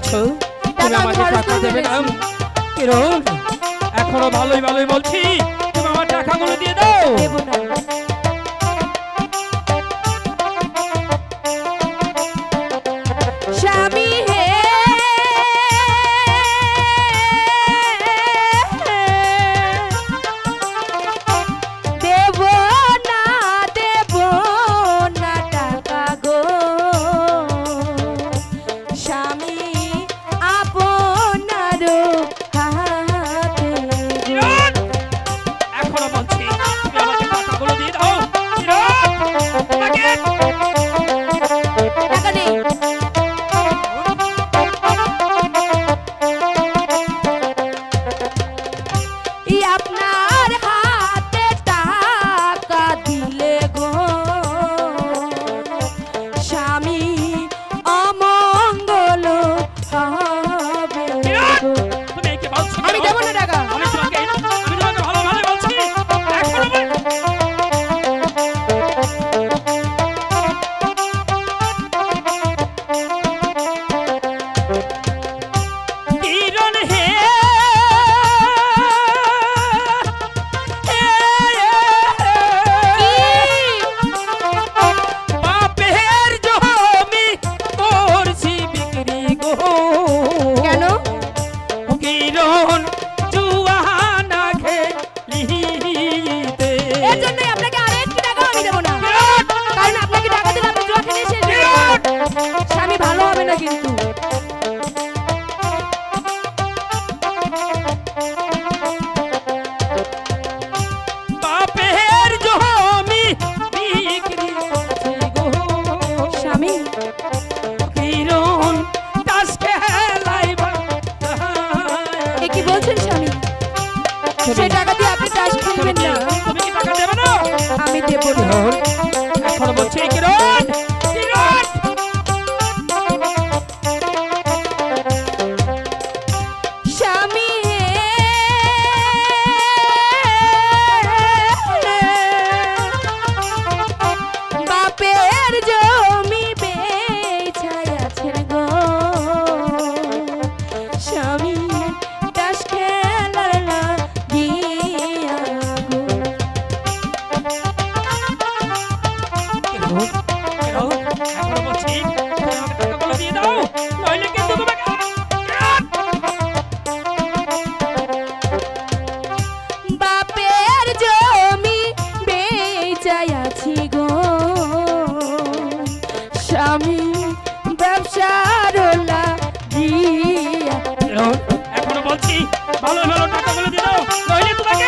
বলছো তুমি আমাকে টাকা দেবে না? কিরণ এখনো ভালোই ভালোই বলছি তুমি আমার টাকাগুলো দিয়ে দাও। দেব না। স্বামী হে দেব না টাকা গো, স্বামী আপনার হাতে। কিরণ এখনো বলছি তুমি আমাকে টাকাগুলো দিয়ে দাও। কিরণ টাকা নেই। আপনার হাতে টাকা দিলে গো স্বামী অমঙ্গল হবে গো। তুমি একে বলছো আমি দেব না টাকা। আমি তোমাকে ভালো ভালো বলছি এখনো কিরণ হে বাপের জমি করছি বিক্রি গো। কেন? কিরণ জুয়া না খেলিতে এর জন্যই আপনাকে আরেকটি টাকা আমি দেব না, কারণ আপনাকে টাকা দিলে আপনি জুয়া খেলে শেষ হয়ে যাবে। স্বামী ভালো হবে না কিন্তু। বাপের জমি বিক্রি করছি গো। স্বামী কিরণ তাস খেলাইবা এ কি বলছেন স্বামী? সেই টাকা দিয়ে আপনি তাস খেলবেন না। তুমি কি টাকা দেবে না? আমি দেব না। এখনো বলছি কিরণ কিরণ স্বামী বাপের জমি বেচাইয়াছেন গো স্বামী তাস খেলার লাগিয়া গো। কিরণ এখনো বলছি তুমি আমাকে টাকাগুলো দিয়ে দাও নইলে কিন্তু তোমাকে বাপের জমি বেচাইয়াছি গো স্বামী ব্যবসার লাগিয়া। কিরণ এখনো বলছি ভালো ভালো টাকাগুলো দিয়ে দাও নইলে তোমাকে